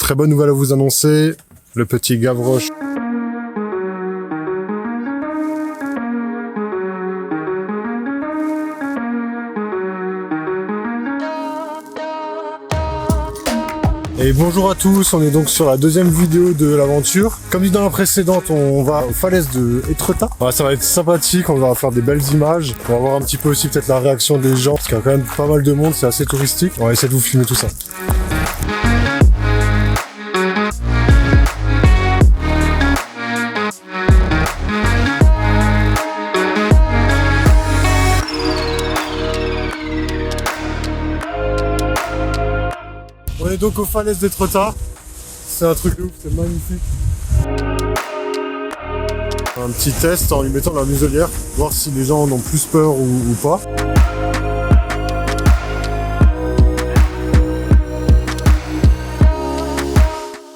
Très bonne nouvelle à vous annoncer, le petit Gavroche. Et bonjour à tous, on est donc sur la deuxième vidéo de l'aventure. Comme dit dans la précédente, on va aux falaises de Etretat. Ça va être sympathique, on va faire des belles images. On va voir un petit peu aussi peut-être la réaction des gens, parce qu'il y a quand même pas mal de monde, c'est assez touristique. On va essayer de vous filmer tout ça. On est donc aux falaises d'Etretat. C'est un truc de ouf, c'est magnifique. Un petit test en lui mettant la muselière, voir si les gens en ont plus peur ou pas.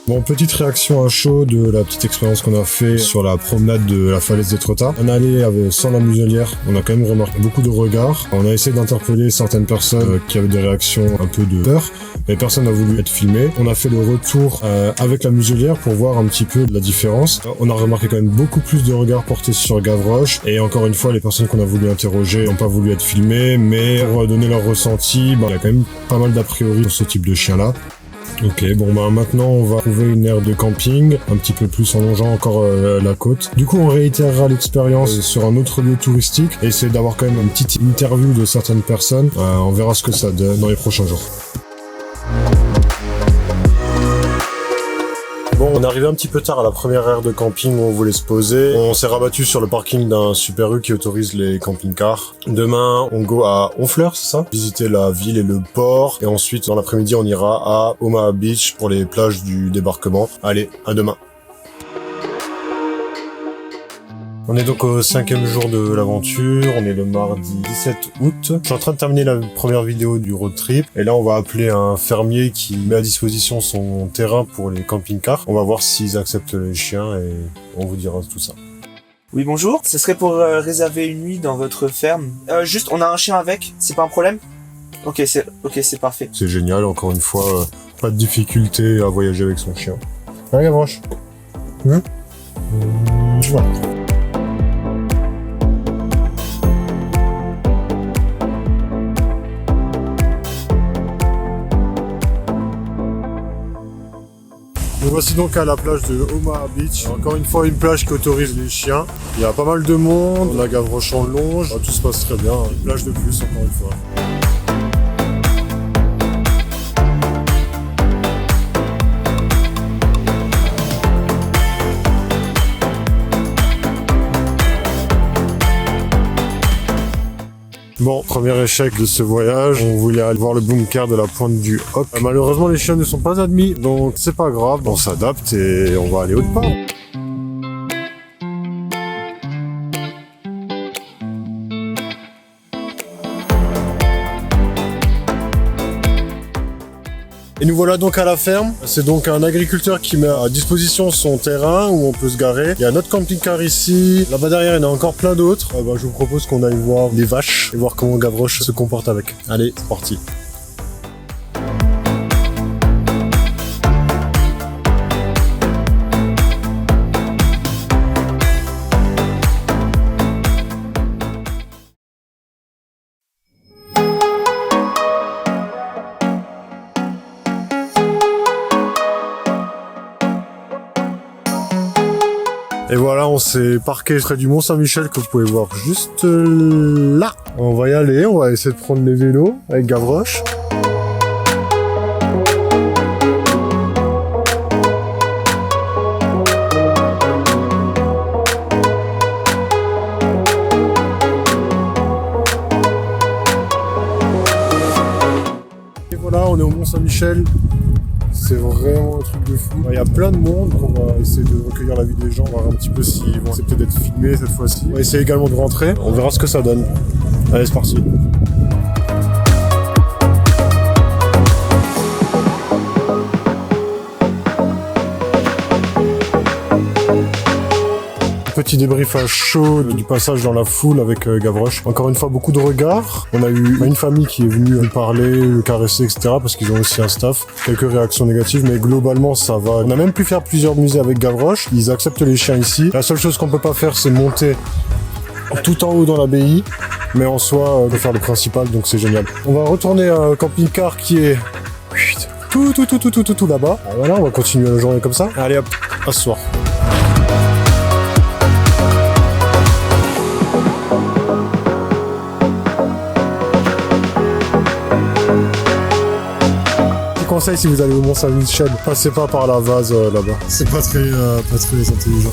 Bon, petite réaction à chaud de la petite expérience qu'on a fait sur la promenade de la falaise d'Etretat. On allait sans la muselière, on a quand même remarqué beaucoup de regards. On a essayé d'interpeller certaines personnes qui avaient des réactions un peu de peur, mais personne n'a voulu être filmé. On a fait le retour avec la muselière pour voir un petit peu la différence. On a remarqué quand même beaucoup plus de regards portés sur Gavroche, et encore une fois, les personnes qu'on a voulu interroger n'ont pas voulu être filmées, mais pour donner leur ressenti, il y a quand même pas mal d'a priori sur ce type de chien-là. Ok, bon maintenant on va trouver une aire de camping, un petit peu plus en longeant encore la côte. Du coup on réitérera l'expérience sur un autre lieu touristique et essayer d'avoir quand même une petite interview de certaines personnes. On verra ce que ça donne dans les prochains jours. Bon, on est arrivé un petit peu tard à la première aire de camping où on voulait se poser. On s'est rabattu sur le parking d'un Super U qui autorise les camping-cars. Demain, on go à Honfleur, c'est ça? Visiter la ville et le port. Et ensuite, dans l'après-midi, on ira à Omaha Beach pour les plages du débarquement. Allez, à demain. On est donc au 5e jour de l'aventure, on est le mardi 17 août. Je suis en train de terminer la première vidéo du road trip et là on va appeler un fermier qui met à disposition son terrain pour les camping-cars. On va voir s'ils acceptent les chiens et on vous dira tout ça. Oui, bonjour, ce serait pour réserver une nuit dans votre ferme. Juste, on a un chien avec, c'est pas un problème? Ok, c'est parfait. C'est génial, encore une fois, pas de difficulté à voyager avec son chien. Allez Gavroche. Voilà. Nous voici donc à la plage de Omaha Beach. Encore une fois, une plage qui autorise les chiens. Il y a pas mal de monde, on a Gavroche en longe, tout se passe très bien. Une plage de plus, encore une fois. Bon, premier échec de ce voyage, on voulait aller voir le bunker de la pointe du Hoc. Malheureusement, les chiens ne sont pas admis, donc c'est pas grave, on s'adapte et on va aller autre part. Et nous voilà donc à la ferme. C'est donc un agriculteur qui met à disposition son terrain où on peut se garer. Il y a notre camping-car ici. Là-bas derrière, il y en a encore plein d'autres. Je vous propose qu'on aille voir les vaches et voir comment Gavroche se comporte avec. Allez, c'est parti. Et voilà, on s'est parqué près du Mont-Saint-Michel que vous pouvez voir juste là. On va y aller, on va essayer de prendre les vélos avec Gavroche. Et voilà, on est au Mont-Saint-Michel. C'est vraiment un truc de fou. Il y a plein de monde, on va essayer de recueillir l'avis des gens, voir un petit peu s'ils vont accepter d'être filmés cette fois-ci. On va essayer également de rentrer, on verra ce que ça donne. Allez, c'est parti. petit débrief à chaud du passage dans la foule avec Gavroche. Encore une fois, beaucoup de regards. On a eu une famille qui est venue nous parler, caresser, etc. parce qu'ils ont aussi un staff. Quelques réactions négatives, mais globalement, ça va. On a même pu faire plusieurs musées avec Gavroche. Ils acceptent les chiens ici. La seule chose qu'on peut pas faire, c'est monter tout en haut dans l'abbaye. Mais en soi, on peut faire le principal, donc c'est génial. On va retourner à un camping-car qui est tout là-bas. Voilà, on va continuer la journée comme ça. Allez hop, à ce soir. Conseil, si vous allez au Mont-Saint-Michel, passez pas par la vase là-bas. C'est pas très intelligent.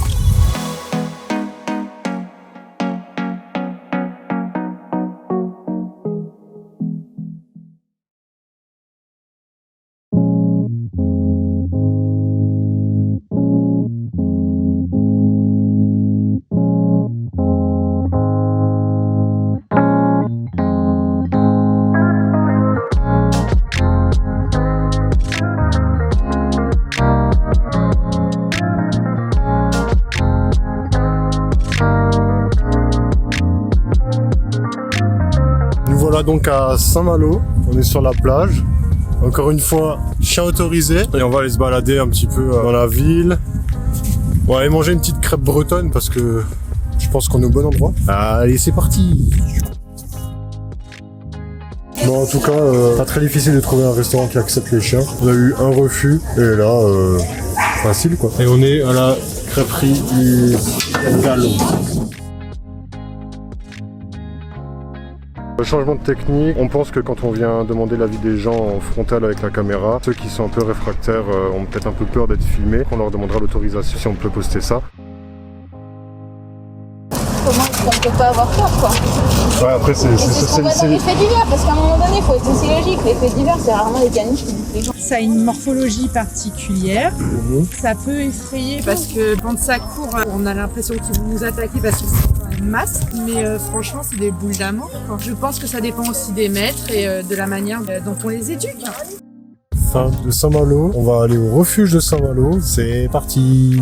Voilà donc à Saint-Malo, on est sur la plage. Encore une fois, chien autorisé. Et on va aller se balader un petit peu dans la ville. On va aller manger une petite crêpe bretonne parce que je pense qu'on est au bon endroit. Allez, c'est parti. Bon, en tout cas, pas très difficile de trouver un restaurant qui accepte les chiens. On a eu un refus et là, facile quoi. Et on est à la crêperie du Gallo. Changement de technique, on pense que quand on vient demander l'avis des gens en frontal avec la caméra, ceux qui sont un peu réfractaires ont peut-être un peu peur d'être filmés. On leur demandera l'autorisation si on peut poster ça. Comment est-ce qu'on peut pas avoir peur quoi? Ouais, après c'est dans les faits divers, parce qu'à un moment donné, il faut être aussi logique. Les faits divers, c'est rarement les caniches qui bouffent les gens. Ça a une morphologie particulière. Ça peut effrayer parce que quand ça court, on a l'impression qu'ils vont nous attaquer parce que c'est quand même masse. Mais franchement, c'est des boules d'amour. Je pense que ça dépend aussi des maîtres et de la manière dont on les éduque. Fin de Saint-Malo, on va aller au refuge de Saint-Malo. C'est parti.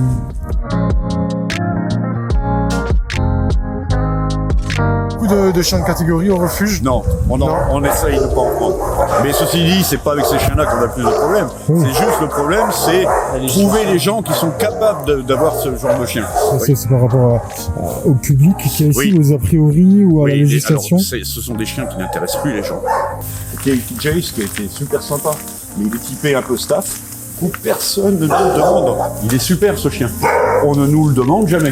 De chiens de catégorie au refuge? Non, on essaye de pas en prendre. Mais ceci dit, c'est pas avec ces chiens-là qu'on a plus de problèmes. C'est juste le problème, c'est trouver les gens qui sont capables d'avoir ce genre de chien. C'est par rapport au public qui est ici, aux a priori ou à la législation? Ce sont des chiens qui n'intéressent plus les gens. Katie Chase, qui a été super sympa, mais il est typé un peu staff, où personne ne nous le demande. Il est super ce chien. On ne nous le demande jamais.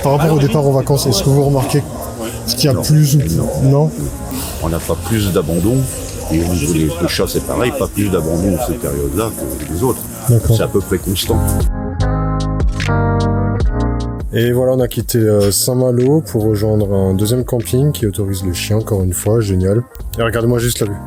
Par rapport au départ en vacances, est-ce que vous remarquez qu'il y a plus ou non? On n'a pas plus d'abandon. Et au niveau des chats, c'est pareil, pas plus d'abandon dans cette période-là que les autres. C'est à peu près constant. Et voilà, on a quitté Saint-Malo pour rejoindre un deuxième camping qui autorise les chiens, encore une fois, génial. Et regardez-moi juste la vue.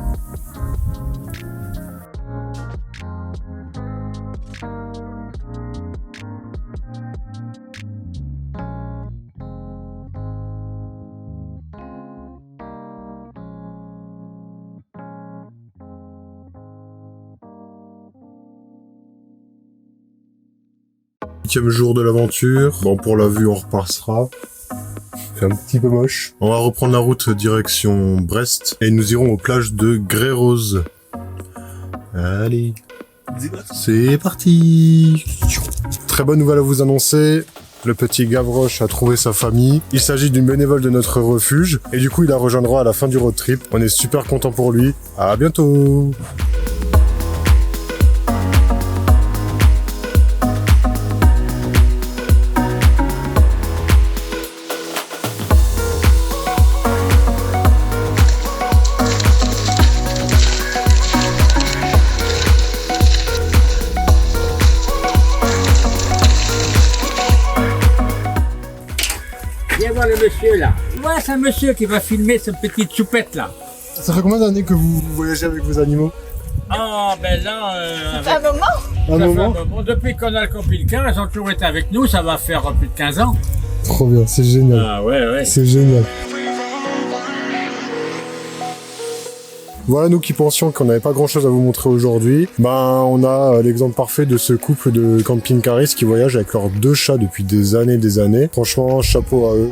Huitième jour de l'aventure. Bon, pour la vue, on repassera. C'est un petit peu moche. On va reprendre la route direction Brest et nous irons aux plages de Grey-Rose. Allez, c'est parti. Très bonne nouvelle à vous annoncer. Le petit Gavroche a trouvé sa famille. Il s'agit d'une bénévole de notre refuge et du coup, il la rejoindra à la fin du road trip. On est super content pour lui. À bientôt. Le monsieur là. Ouais, c'est un monsieur qui va filmer cette petite choupette là. Ça fait combien d'années que vous voyagez avec vos animaux? Ah ben là, Un moment. Depuis qu'on a le camping-car, ils ont toujours été avec nous, ça va faire plus de 15 ans. Trop bien, c'est génial. Ah ouais. C'est génial. Voilà, nous qui pensions qu'on n'avait pas grand chose à vous montrer aujourd'hui, ben on a l'exemple parfait de ce couple de camping-caristes qui voyagent avec leurs 2 chats depuis des années. Franchement, chapeau à eux.